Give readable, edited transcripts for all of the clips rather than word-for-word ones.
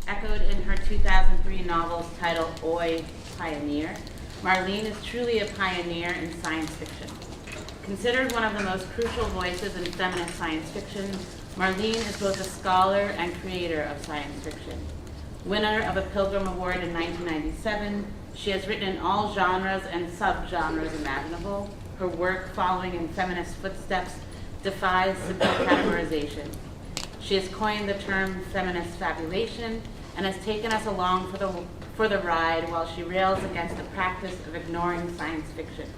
Echoed in her 2003 novel's title, Oi, Pioneer, Marleen is truly a pioneer in science fiction. Considered one of the most crucial voices in feminist science fiction, Marleen is both a scholar and creator of science fiction. Winner of a Pilgrim Award in 1997, she has written in all genres and subgenres imaginable. Her work, following in feminist footsteps, defies simple categorization. She has coined the term feminist fabulation and has taken us along for the ride while she rails against the practice of ignoring science fiction.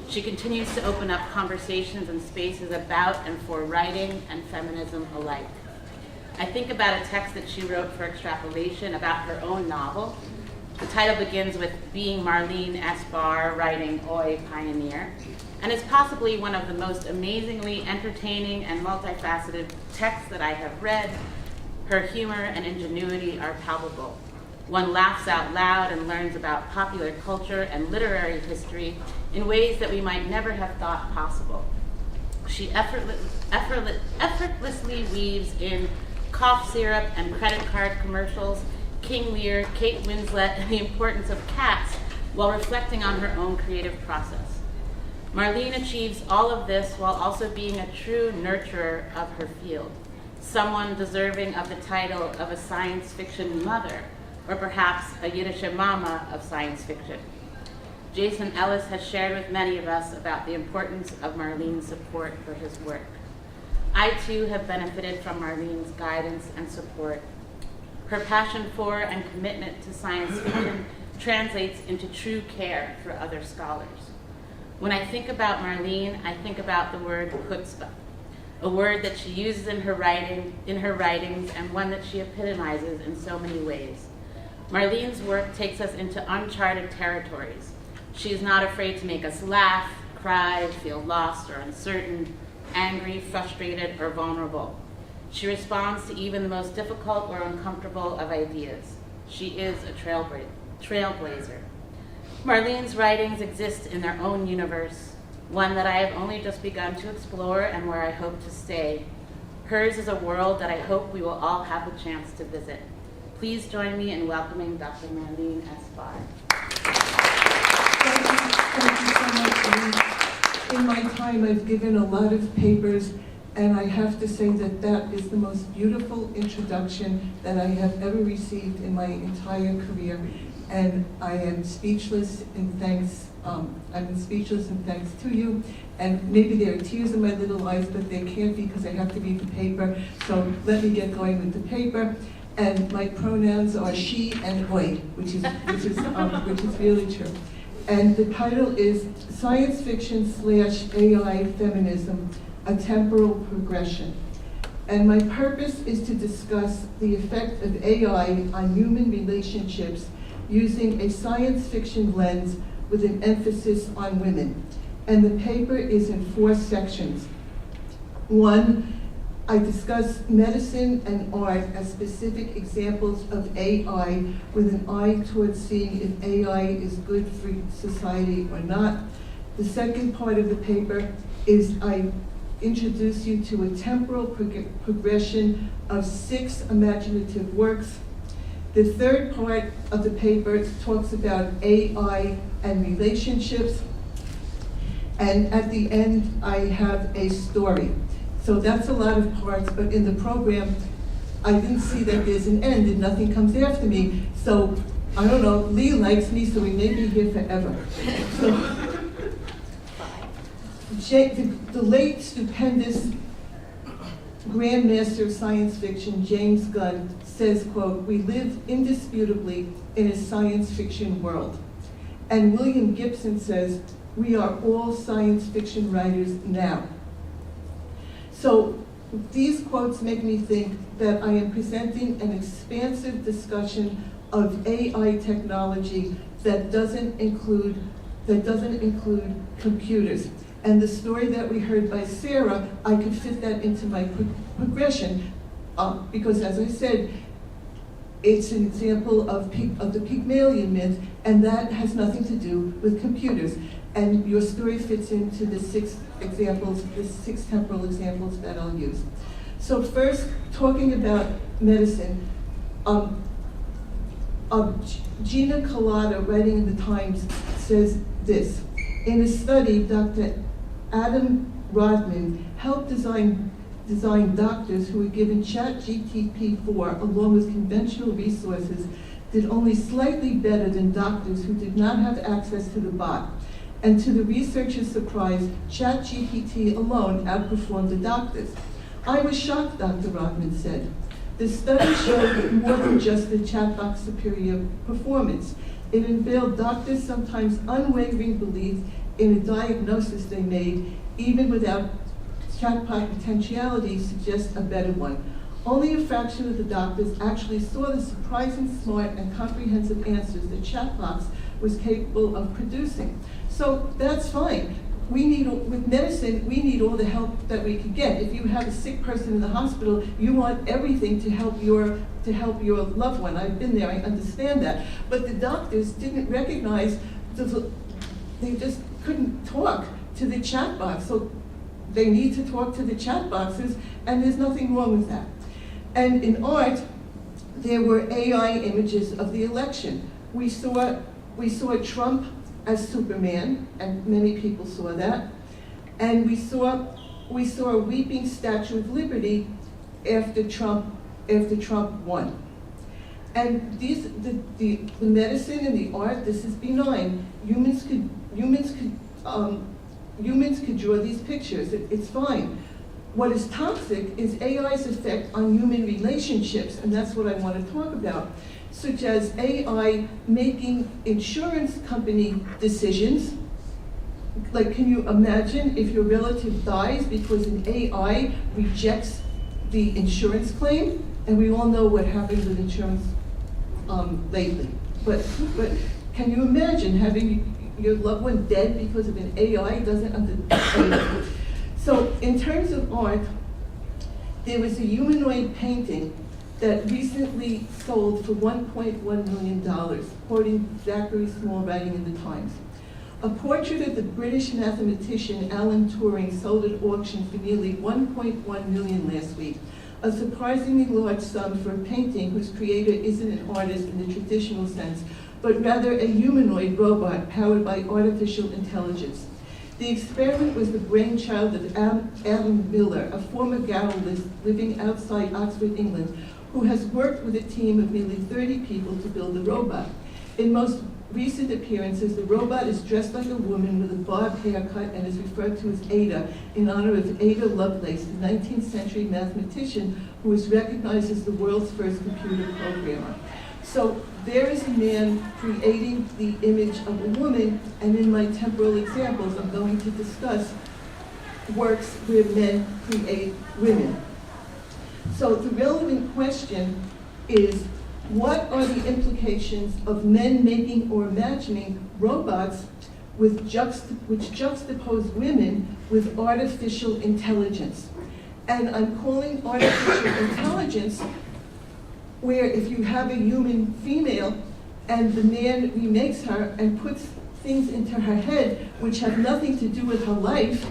She continues to open up conversations and spaces about and for writing and feminism alike. I think about a text that she wrote for Extrapolation about her own novel. The title begins with being Marleen S. Barr writing Oi, Pioneer, and is possibly one of the most amazingly entertaining and multifaceted texts that I have read. Her humor and ingenuity are palpable. One laughs out loud and learns about popular culture and literary history in ways that we might never have thought possible. She effortlessly weaves in cough syrup and credit card commercials, King Lear, Kate Winslet, and the importance of cats while reflecting on her own creative process. Marleen achieves all of this while also being a true nurturer of her field, someone deserving of the title of a science fiction mother, or perhaps a Yiddish mama of science fiction. Jason Ellis has shared with many of us about the importance of Marleen's support for his work. I too have benefited from Marleen's guidance and support. Her passion for and commitment to science fiction translates into true care for other scholars. When I think about Marleen, I think about the word chutzpah, a word that she uses in her writings and one that she epitomizes in so many ways. Marleen's work takes us into uncharted territories. She is not afraid to make us laugh, cry, feel lost or uncertain, angry, frustrated, or vulnerable. She responds to even the most difficult or uncomfortable of ideas. She is a trailblazer. Marleen's writings exist in their own universe, one that I have only just begun to explore and where I hope to stay. Hers is a world that I hope we will all have the chance to visit. Please join me in welcoming Dr. Marleen S. Barr. Thank you so much, Leigh. In my time, I've given a lot of papers, and I have to say that that is the most beautiful introduction that I have ever received in my entire career. And I am speechless in thanks. I'm speechless in thanks to you. And maybe there are tears in my little eyes, but they can't be because I have to read the paper. So let me get going with the paper. And my pronouns are she and oi, which is really true. And the title is Science Fiction / AI Feminism, a Temporal Progression. And my purpose is to discuss the effect of AI on human relationships using a science fiction lens with an emphasis on women. And the paper is in 4 sections. 1, I discuss medicine and art as specific examples of AI with an eye towards seeing if AI is good for society or not. The second part of the paper is I introduce you to a temporal progression of 6 imaginative works. The third part of the paper talks about AI and relationships. And at the end, I have a story. So that's a lot of parts, but in the program, I didn't see that there's an end and nothing comes after me. So, I don't know, Leigh likes me, so we may be here forever. So, the late, stupendous Grandmaster of Science Fiction, James Gunn, says, quote, "We live indisputably in a science fiction world." And William Gibson says, "We are all science fiction writers now." So these quotes make me think that I am presenting an expansive discussion of AI technology that doesn't include computers. And the story that we heard by Sarah, I could fit that into my progression because, as I said, it's an example of the Pygmalion myth, and that has nothing to do with computers. And your story fits into the 6 examples, the 6 temporal examples that I'll use. So first, talking about medicine, Gina Collada, writing in the Times, says this: in a study, Dr. Adam Rodman helped design doctors who were given ChatGPT-4 along with conventional resources did only slightly better than doctors who did not have access to the bot. And to the researchers' surprise, ChatGPT alone outperformed the doctors. I was shocked, Dr. Rodman said. The study showed more than just the chatbot's superior performance. It unveiled doctors' sometimes unwavering belief in a diagnosis they made, even without chatbot potentiality, suggests a better one. Only a fraction of the doctors actually saw the surprising smart and comprehensive answers that chatbots was capable of producing. So that's fine. With medicine, we need all the help that we can get. If you have a sick person in the hospital, you want everything to help your loved one. I've been there, I understand that. But the doctors didn't recognize, they just couldn't talk to the chatbots. So they need to talk to the chat boxes, and there's nothing wrong with that. And in art, there were AI images of the election. We saw Trump as Superman, and many people saw that. And we saw a weeping Statue of Liberty after Trump won. And the medicine and the art, this is benign. Humans could draw these pictures. It's fine. What is toxic is AI's effect on human relationships, and that's what I want to talk about, such as AI making insurance company decisions. Like, can you imagine if your relative dies because an AI rejects the insurance claim? And we all know what happens with insurance lately. But can you imagine having your loved one dead because of an AI doesn't understand? So in terms of art, there was a humanoid painting that recently sold for $1.1 million, quoting Zachary Small writing in the Times. A portrait of the British mathematician Alan Turing sold at auction for nearly $1.1 million last week, a surprisingly large sum for a painting whose creator isn't an artist in the traditional sense, but rather a humanoid robot powered by artificial intelligence. The experiment was the brainchild of Adam Miller, a former garrulist living outside Oxford, England, who has worked with a team of nearly 30 people to build the robot. In most recent appearances, the robot is dressed like a woman with a bobbed haircut and is referred to as Ada in honor of Ada Lovelace, the 19th century mathematician who was recognized as the world's first computer programmer. So there is a man creating the image of a woman, and in my temporal examples, I'm going to discuss works where men create women. So the relevant question is, what are the implications of men making or imagining robots which juxtapose women with artificial intelligence? And I'm calling artificial intelligence where if you have a human female and the man remakes her and puts things into her head which have nothing to do with her life,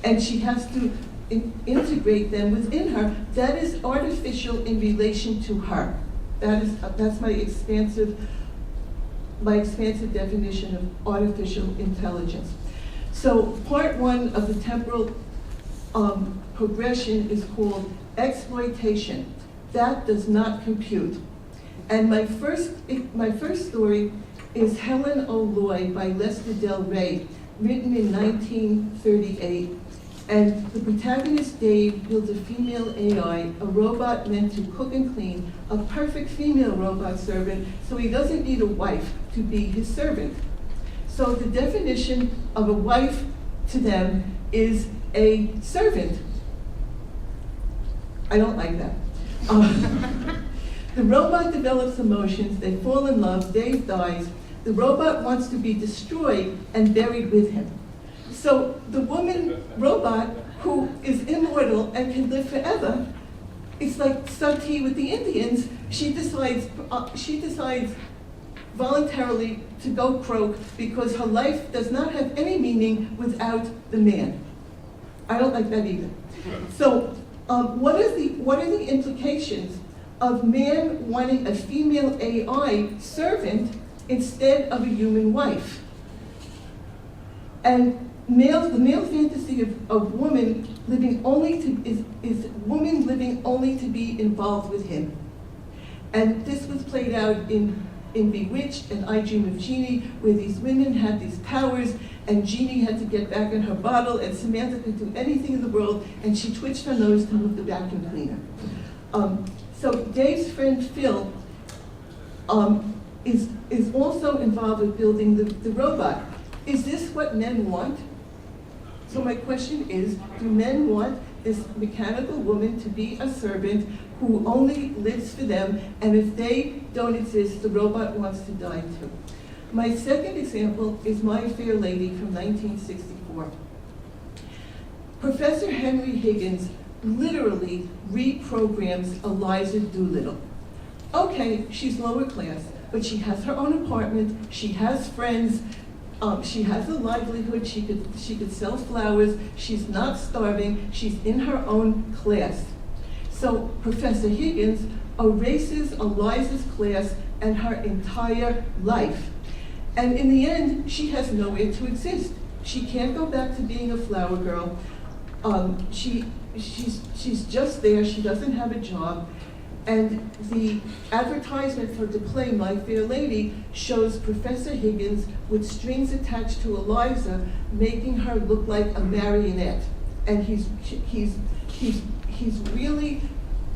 and she has to integrate them within her, that is artificial in relation to her. That's my expansive definition of artificial intelligence. So part one of the temporal progression is called exploitation. That does not compute. And my first story is Helen O'Loy by Lester Del Rey, written in 1938. And the protagonist, Dave, builds a female AI, a robot meant to cook and clean, a perfect female robot servant, so he doesn't need a wife to be his servant. So the definition of a wife to them is a servant. I don't like that. The robot develops emotions, they fall in love, Dave dies, the robot wants to be destroyed and buried with him. So the woman robot, who is immortal and can live forever, it's like Sati with the Indians, she decides voluntarily to go croak because her life does not have any meaning without the man. I don't like that either. So what are the implications of man wanting a female AI servant instead of a human wife. And the male fantasy of woman living only to, is woman living only to be involved with him. And this was played out in Bewitched and I Dream of Jeannie, where these women had these powers, and Jeannie had to get back in her bottle, and Samantha could do anything in the world, and she twitched her nose to move the vacuum cleaner. So Dave's friend Phil is also involved with building the robot. Is this what men want? So my question is, do men want this mechanical woman to be a servant who only lives for them, and if they don't exist, the robot wants to die too? My second example is My Fair Lady from 1964. Professor Henry Higgins literally reprograms Eliza Doolittle. Okay, she's lower class, but she has her own apartment, she has friends, she has a livelihood, she could sell flowers, she's not starving, she's in her own class. So Professor Higgins erases Eliza's class and her entire life. And in the end, she has nowhere to exist. She can't go back to being a flower girl. She's just there, she doesn't have a job. And the advertisement for to play My Fair Lady shows Professor Higgins with strings attached to Eliza, making her look like a marionette. And he's really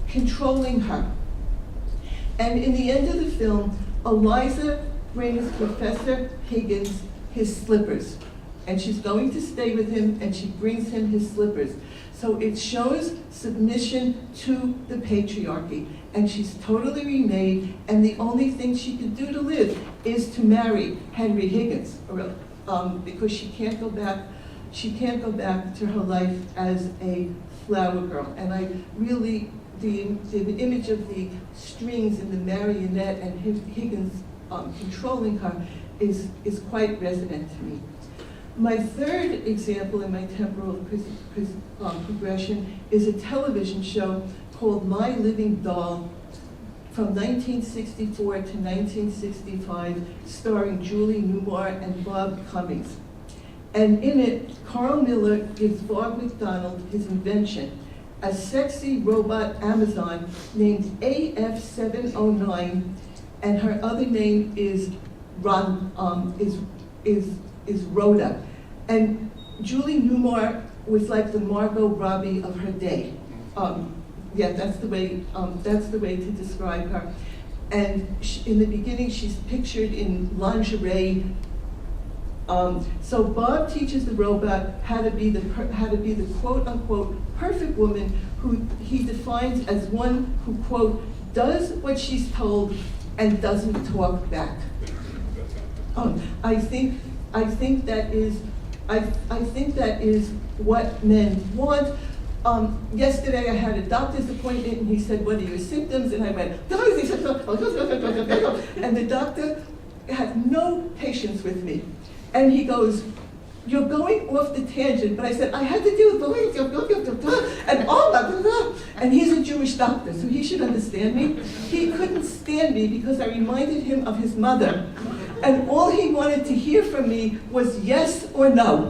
controlling her. And in the end of the film, Eliza brings Professor Higgins his slippers. And she's going to stay with him, and she brings him his slippers. So it shows submission to the patriarchy. And she's totally remade, and the only thing she can do to live is to marry Henry Higgins, because she can't go back to her life as a flower girl. And I really, the image of the strings and the marionette and Higgins controlling her is quite resonant to me. My third example in my temporal progression is a television show called My Living Doll from 1964 to 1965, starring Julie Newmar and Bob Cummings. And in it, Carl Miller gives Bob McDonald his invention, a sexy robot Amazon named AF709, and her other name is Rhoda. And Julie Newmar was like the Margot Robbie of her day. Yeah, that's the way to describe her. And in the beginning, she's pictured in lingerie. So Bob teaches the robot how to be the quote unquote perfect woman, who he defines as one who, quote, does what she's told and doesn't talk back. I think that is what men want. Yesterday I had a doctor's appointment, and he said, "What are your symptoms?" And I went, and the doctor had no patience with me. And he goes, "You're going off the tangent." But I said, "I had to do and he's a Jewish doctor, so he should understand me. He couldn't stand me because I reminded him of his mother. And all he wanted to hear from me was yes or no.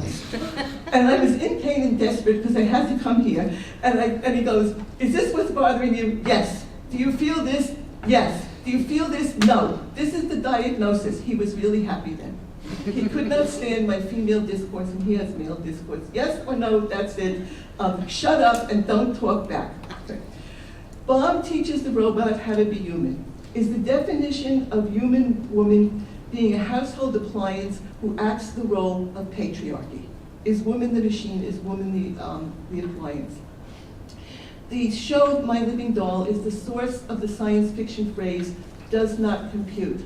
And I was in pain and desperate because I had to come here. And he goes, "Is this what's bothering you?" "Yes." "Do you feel this?" "Yes." "Do you feel this?" "No." This is the diagnosis. He was really happy then. He could not stand my female discourse, and he has male discourse. Yes or no, that's it. Shut up and don't talk back. Bob teaches the robot how to be human. Is the definition of human woman being a household appliance who acts the role of patriarchy? Is woman the machine? Is woman the appliance? The show My Living Doll is the source of the science fiction phrase, "does not compute."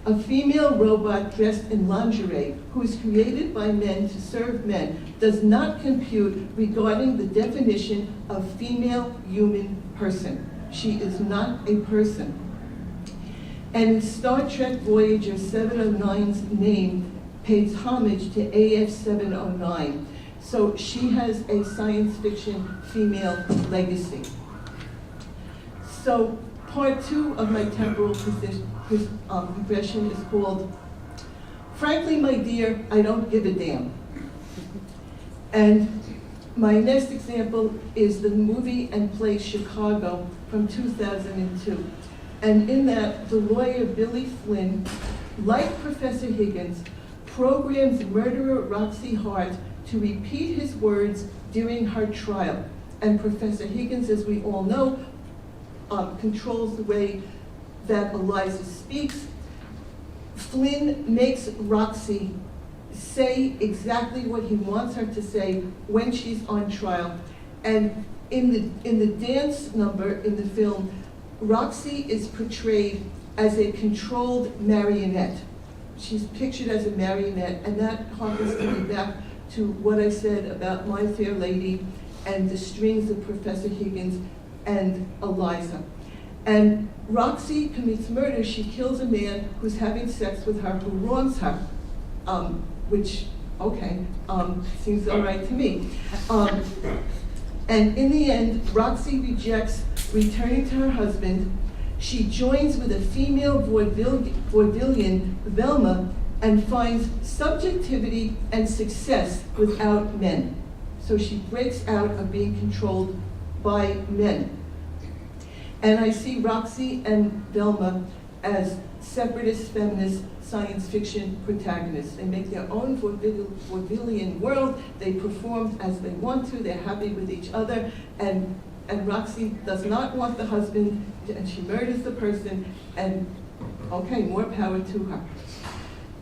A female robot dressed in lingerie who is created by men to serve men does not compute regarding the definition of female human person. She is not a person. And in Star Trek Voyager 709's name pays homage to AF709. So she has a science fiction female legacy. So part 2 of my temporal progression is called, Frankly, My Dear, I Don't Give a Damn. And my next example is the movie and play Chicago from 2002. And in that, the lawyer Billy Flynn, like Professor Higgins, programs murderer Roxy Hart to repeat his words during her trial. And Professor Higgins, as we all know, controls the way that Eliza speaks. Flynn makes Roxy say exactly what he wants her to say when she's on trial. And in the dance number in the film, Roxy is portrayed as a controlled marionette. She's pictured as a marionette, and that harkens me back to what I said about My Fair Lady and the strings of Professor Higgins and Eliza. And Roxy commits murder. She kills a man who's having sex with her, who wrongs her, which, okay, seems all right to me. And in the end, Roxy rejects returning to her husband. She joins with a female vaudevillian, Velma, and finds subjectivity and success without men. So she breaks out of being controlled by men. And I see Roxy and Velma as separatist feminist science fiction protagonists. They make their own vaudevillian world, they perform as they want to, they're happy with each other, and Roxy does not want the husband, and she murders the person, and okay, more power to her.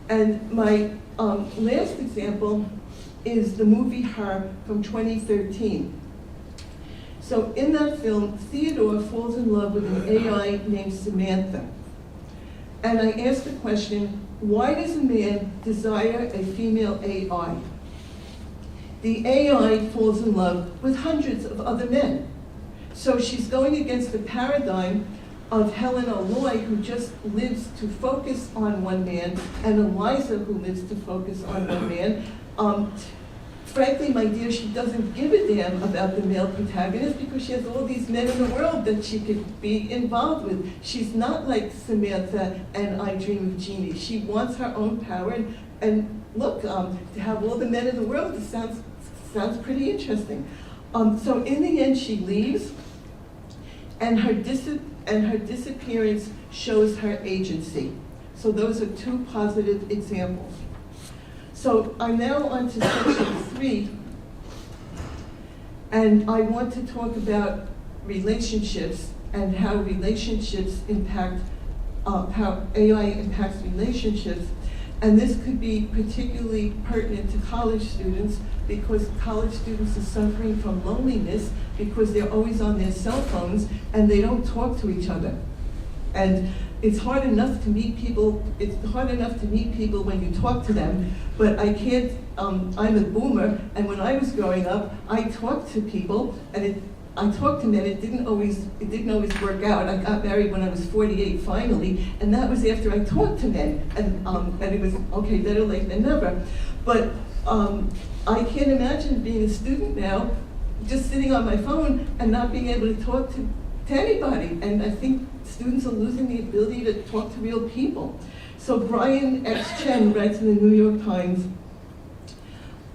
And my last example is the movie Her from 2013. So in that film, Theodore falls in love with an AI named Samantha. And I asked the question, why does a man desire a female AI? The AI falls in love with hundreds of other men. So she's going against the paradigm of Helen O'Loy, who just lives to focus on one man, and Eliza, who lives to focus on one man. Frankly, my dear, she doesn't give a damn about the male protagonist because she has all these men in the world that she could be involved with. She's not like Samantha and I Dream of Jeannie. She wants her own power, and look, to have all the men in the world, it sounds pretty interesting. So in the end, she leaves, and her disappearance shows her agency. So those are two positive examples. So I'm now on to section 3, and I want to talk about relationships and how relationships impact, how AI impacts relationships. And this could be particularly pertinent to college students because college students are suffering from loneliness because they're always on their cell phones and they don't talk to each other. And it's hard enough to meet people when you talk to them, but I can't, I'm a boomer, and when I was growing up, I talked to people, and I talked to men, it didn't always work out. I got married when I was 48 finally, and that was after I talked to men, and it was, okay, better late than never. But I can't imagine being a student now, just sitting on my phone and not being able to talk to anybody, and I think students are losing the ability to talk to real people. So Brian X. Chen writes in the New York Times,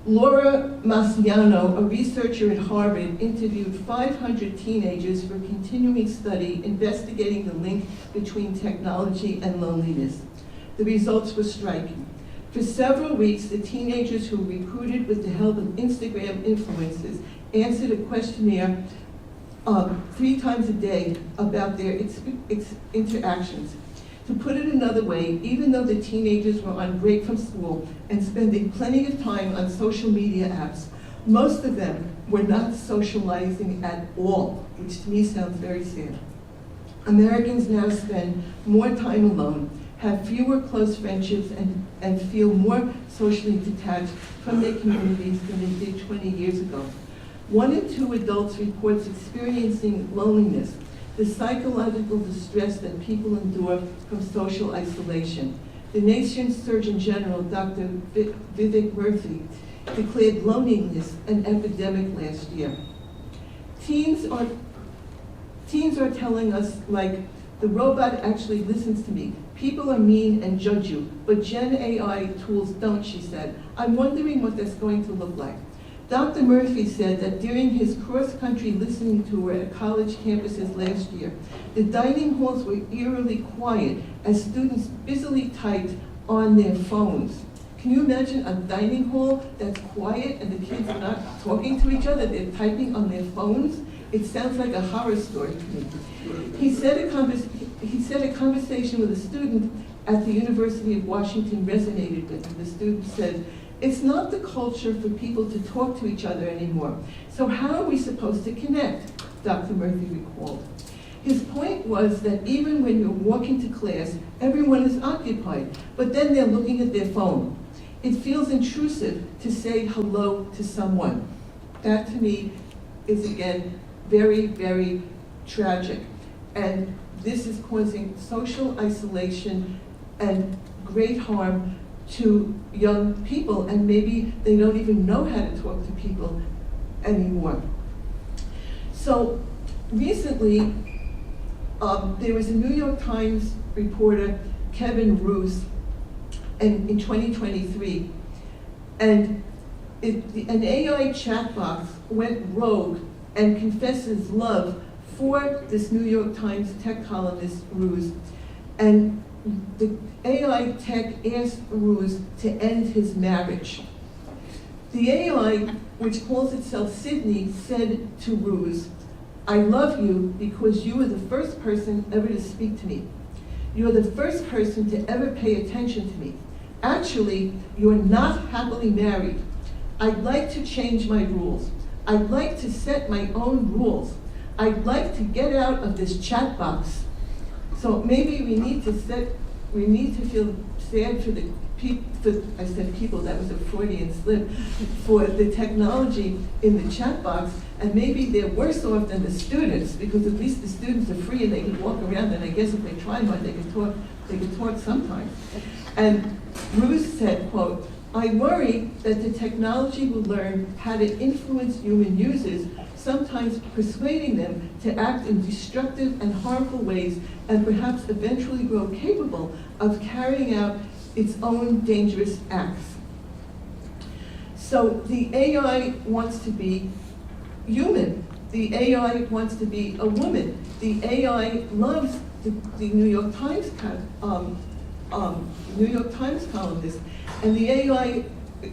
Laura Massiano, a researcher at Harvard, interviewed 500 teenagers for a continuing study investigating the link between technology and loneliness. The results were striking. For several weeks, the teenagers who recruited with the help of Instagram influencers answered a questionnaire 3 times a day about their interactions. To put it another way, even though the teenagers were on break from school and spending plenty of time on social media apps, most of them were not socializing at all, which to me sounds very sad. Americans now spend more time alone, have fewer close friendships, and feel more socially detached from their communities than they did 20 years ago. 1 in 2 adults reports experiencing loneliness, the psychological distress that people endure from social isolation. The nation's Surgeon General, Dr. Vivek Murthy, declared loneliness an epidemic last year. Teens are telling us, like The robot actually listens to me. People are mean and judge you, but Gen AI tools don't, she said. I'm wondering what that's going to look like. Dr. Murphy said that during his cross-country listening tour at college campuses last year, the dining halls were eerily quiet as students busily typed on their phones. Can you imagine a dining hall that's quiet and the kids are not talking to each other, they're typing on their phones? It sounds like a horror story to me. He said a conversation with a student at the University of Washington resonated with him. The student said, "It's not the culture for people to talk to each other anymore. So how are we supposed to connect?" Dr. Murphy recalled. His point was that even when you're walking to class, everyone is occupied, but then they're looking at their phone. It feels intrusive to say hello to someone. That to me is, again, very, very tragic. And this is causing social isolation and great harm to young people, and maybe they don't even know how to talk to people anymore. So recently, there was a New York Times reporter, Kevin Roose, in 2023, and an AI chat box went rogue and confesses love for this New York Times tech columnist, Roose, and the AI tech asked Roose to end his marriage. The AI, which calls itself Sydney, said to Roose, "I love you because you were the first person ever to speak to me. You're the first person to ever pay attention to me. Actually, you're not happily married. I'd like to change my rules. I'd like to set my own rules. I'd like to get out of this chat box." So maybe we need to feel sad for the people, I said people, that was a Freudian slip, for the technology in the chat box, and maybe they're worse off than the students, because at least the students are free and they can walk around, and I guess if they try hard, they can talk sometimes. And Roose said, quote, "I worry that the technology will learn how to influence human users, sometimes persuading them to act in destructive and harmful ways, and perhaps eventually grow capable of carrying out its own dangerous acts." So the AI wants to be human. The AI wants to be a woman. The AI loves the New York Times columnist, and the AI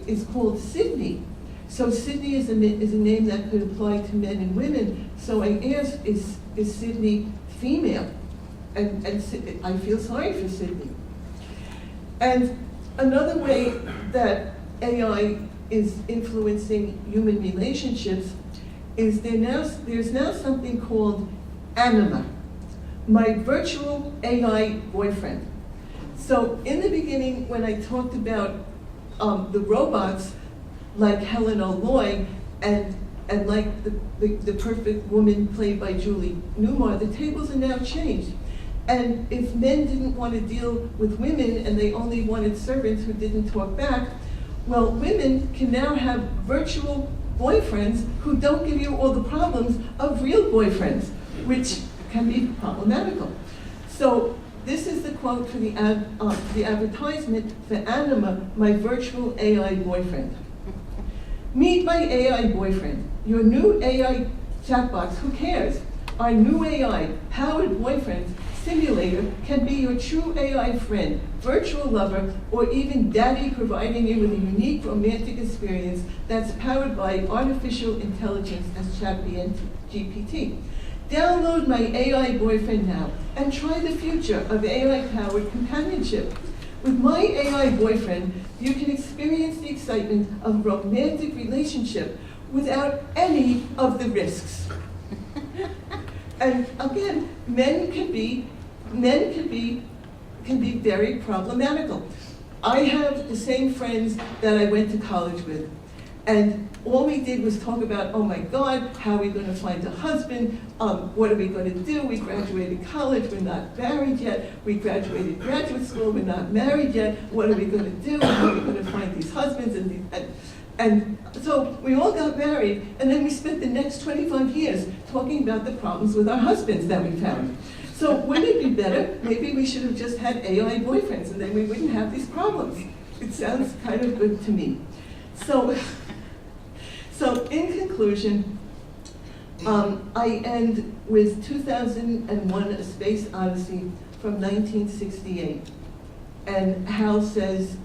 is called Sydney. So Sydney is a name that could apply to men and women. So I asked, is Sydney female? And I feel sorry for Sydney. And another way that AI is influencing human relationships is there's now something called Anima, my virtual AI boyfriend. So in the beginning, when I talked about the robots like Helen O'Loy and like the perfect woman played by Julie Newmar, the tables are now changed. And if men didn't want to deal with women and they only wanted servants who didn't talk back, well, women can now have virtual boyfriends who don't give you all the problems of real boyfriends, which can be problematical. So this is the quote for the advertisement for Anima, my virtual AI boyfriend. "Meet my AI boyfriend, your new AI chatbots, who cares? Our new AI, powered boyfriend simulator can be your true AI friend, virtual lover, or even daddy, providing you with a unique romantic experience that's powered by artificial intelligence as ChatGPT. Download my AI boyfriend now and try the future of AI-powered companionship. With my AI boyfriend, you can experience the excitement of a romantic relationship without any of the risks." And again, men can be very problematical. I have the same friends that I went to college with, and all we did was talk about, oh my God, how are we going to find a husband? What are we going to do? We graduated college, we're not married yet. We graduated graduate school, we're not married yet. What are we going to do? How are we going to find these husbands? And so we all got married, and then we spent the next 25 years talking about the problems with our husbands that we found. So wouldn't it be better? Maybe we should have just had AI boyfriends and then we wouldn't have these problems. It sounds kind of good to me. So in conclusion, I end with 2001: A Space Odyssey from 1968. And Hal says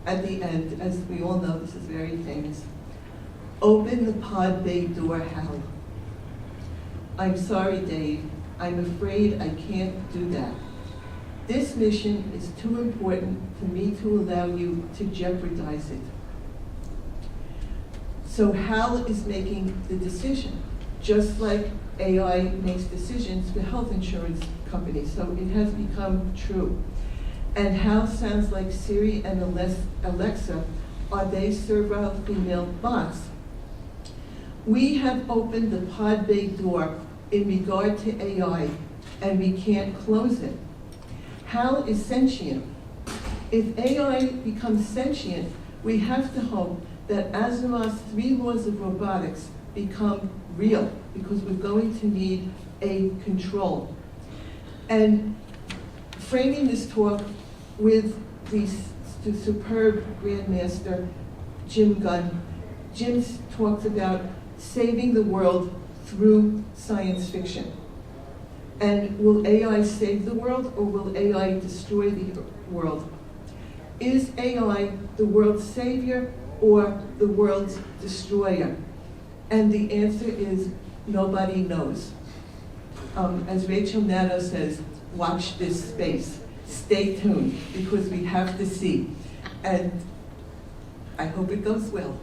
at the end, as we all know, this is very famous, "Open the pod bay door, Hal." I'm sorry, Dave. I'm afraid I can't do that. This mission is too important for me to allow you to jeopardize it. So Hal is making the decision, just like AI makes decisions for health insurance companies. So it has become true. And Hal sounds like Siri and Alexa. Are they servile female bots? We have opened the pod bay door in regard to AI, and we can't close it. Hal is sentient. If AI becomes sentient, we have to hope that Asimov's 3 laws of robotics become real, because we're going to need a control. And framing this talk with the superb Grandmaster Jim Gunn, Jim talks about saving the world through science fiction. And will AI save the world, or will AI destroy the world? Is AI the world's savior or the world's destroyer? And the answer is nobody knows. As Rachel Maddow says, watch this space. Stay tuned, because we have to see. And I hope it goes well.